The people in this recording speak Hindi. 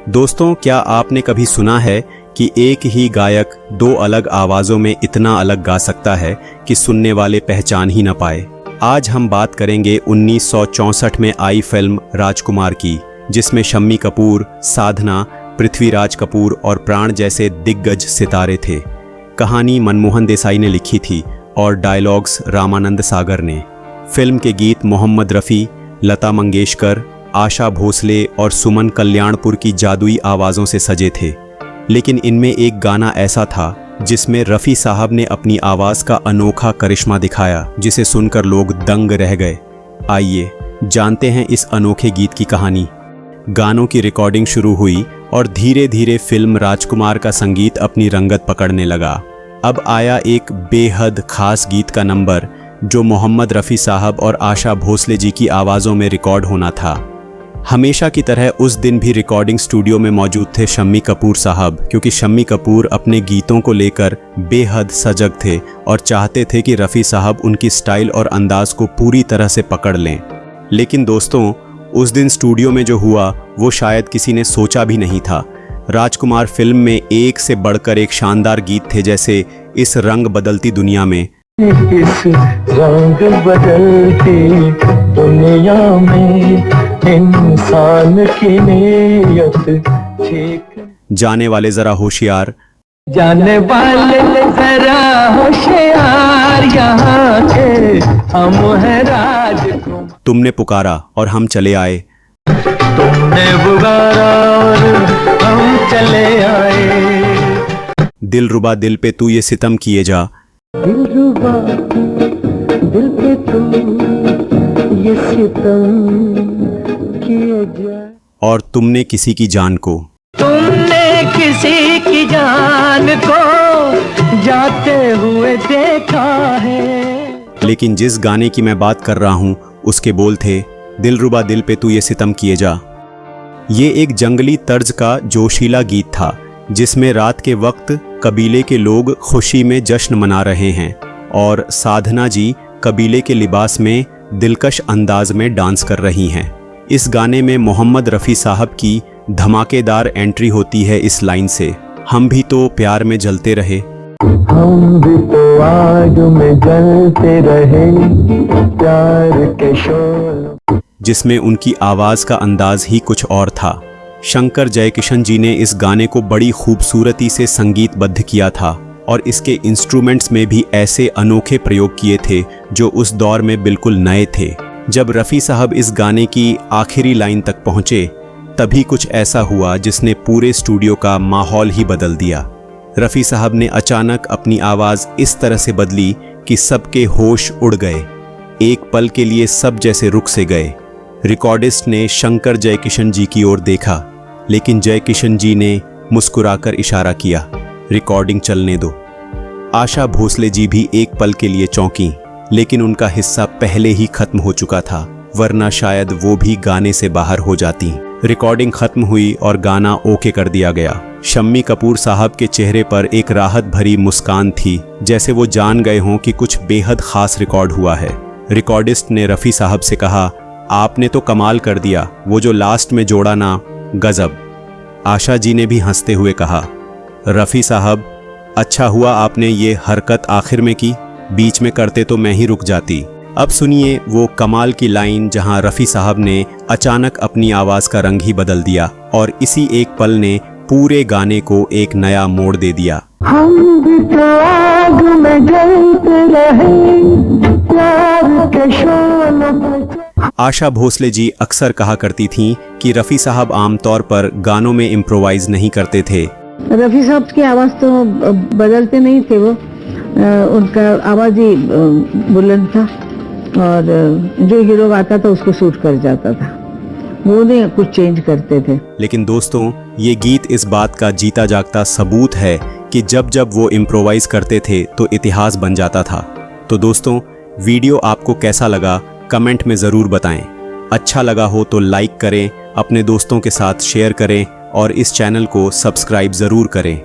दोस्तों, क्या आपने कभी सुना है कि एक ही गायक दो अलग आवाज़ों में इतना अलग गा सकता है कि सुनने वाले पहचान ही न पाए। आज हम बात करेंगे 1964 में आई फिल्म राजकुमार की, जिसमें शम्मी कपूर, साधना, पृथ्वीराज कपूर और प्राण जैसे दिग्गज सितारे थे। कहानी मनमोहन देसाई ने लिखी थी और डायलॉग्स रामानंद सागर ने। फिल्म के गीत मोहम्मद रफ़ी, लता मंगेशकर, आशा भोसले और सुमन कल्याणपुर की जादुई आवाज़ों से सजे थे। लेकिन इनमें एक गाना ऐसा था जिसमें रफ़ी साहब ने अपनी आवाज़ का अनोखा करिश्मा दिखाया, जिसे सुनकर लोग दंग रह गए। आइए जानते हैं इस अनोखे गीत की कहानी। गानों की रिकॉर्डिंग शुरू हुई और धीरे धीरे फिल्म राजकुमार का संगीत अपनी रंगत पकड़ने लगा। अब आया एक बेहद खास गीत का नंबर, जो मोहम्मद रफ़ी साहब और आशा भोसले जी की आवाज़ों में रिकॉर्ड होना था। हमेशा की तरह उस दिन भी रिकॉर्डिंग स्टूडियो में मौजूद थे शम्मी कपूर साहब, क्योंकि शम्मी कपूर अपने गीतों को लेकर बेहद सजग थे और चाहते थे कि रफ़ी साहब उनकी स्टाइल और अंदाज को पूरी तरह से पकड़ लें। लेकिन दोस्तों, उस दिन स्टूडियो में जो हुआ वो शायद किसी ने सोचा भी नहीं था। राजकुमार फिल्म में एक से बढ़कर एक शानदार गीत थे, जैसे इस रंग बदलती दुनिया में, इस रंग बदलती दुनिया में इंसान की नीयत ठीक, जाने वाले जरा होशियार, जाने वाले जरा होशियार, यहाँ के हम हैं राजकुमार, तुमने पुकारा और हम चले आए, तुमने पुकारा और हम चले आए, दिलरुबा दिल पे तू ये सितम किए जा, दिलरुबा दिल पे तू ये सितम किए जा, और तुमने किसी की जान को, तुमने किसी की जान को जाते हुए देखा है। लेकिन जिस गाने की मैं बात कर रहा हूँ उसके बोल थे, दिलरुबा दिल पे तू ये सितम किए जा। ये एक जंगली तर्ज का जोशीला गीत था, जिसमें रात के वक्त कबीले के लोग खुशी में जश्न मना रहे हैं और साधना जी कबीले के लिबास में दिलकश अंदाज में डांस कर रही हैं। इस गाने में मोहम्मद रफ़ी साहब की धमाकेदार एंट्री होती है इस लाइन से, हम भी तो प्यार में जलते रहे, हम भी तो आग में जलते रहे प्यार के शोलों, जिसमें उनकी आवाज़ का अंदाज ही कुछ और था। शंकर जयकिशन जी ने इस गाने को बड़ी खूबसूरती से संगीतबद्ध किया था और इसके इंस्ट्रूमेंट्स में भी ऐसे अनोखे प्रयोग किए थे जो उस दौर में बिल्कुल नए थे। जब रफ़ी साहब इस गाने की आखिरी लाइन तक पहुँचे, तभी कुछ ऐसा हुआ जिसने पूरे स्टूडियो का माहौल ही बदल दिया। रफ़ी साहब ने अचानक अपनी आवाज़ इस तरह से बदली कि सबके होश उड़ गए। एक पल के लिए सब जैसे रुक से गए। रिकॉर्डिस्ट ने शंकर जयकिशन जी की ओर देखा, लेकिन जयकिशन जी ने मुस्कुराकर इशारा किया, रिकॉर्डिंग चलने दो। आशा भोसले जी भी एक पल के लिए चौंकी, लेकिन उनका हिस्सा पहले ही खत्म हो चुका था, वरना शायद वो भी गाने से बाहर हो जाती। रिकॉर्डिंग खत्म हुई और गाना ओके कर दिया गया। शम्मी कपूर साहब के चेहरे पर एक राहत भरी मुस्कान थी, जैसे वो जान गए हों कि कुछ बेहद खास रिकॉर्ड हुआ है। रिकॉर्डिस्ट ने रफ़ी साहब से कहा, आपने तो कमाल कर दिया, वो जो लास्ट में जोड़ा ना, गजब। आशा जी ने भी हंसते हुए कहा, रफ़ी साहब, अच्छा हुआ आपने ये हरकत आखिर में की, बीच में करते तो मैं ही रुक जाती। अब सुनिए वो कमाल की लाइन जहां रफ़ी साहब ने अचानक अपनी आवाज़ का रंग ही बदल दिया और इसी एक पल ने पूरे गाने को एक नया मोड़ दे दिया। हम भी तो आग में जलते रहे प्यार के शोलों पे। आशा भोसले जी अक्सर कहा करती थीं कि रफ़ी साहब आमतौर पर गानों में इम्प्रोवाइज नहीं करते थे। रफ़ी साहब की आवाज़ तो बदलते नहीं थे, वो उनका आवाज़ ही बुलंद था और जो हीरो गाता था उसको सूट कर जाता था, वो नहीं कुछ चेंज करते थे। लेकिन दोस्तों, ये गीत इस बात का जीता जागता सबूत है कि जब जब वो इम्प्रोवाइज करते थे तो इतिहास बन जाता था। तो दोस्तों, वीडियो आपको कैसा लगा कमेंट में ज़रूर बताएं। अच्छा लगा हो तो लाइक करें, अपने दोस्तों के साथ शेयर करें और इस चैनल को सब्सक्राइब ज़रूर करें।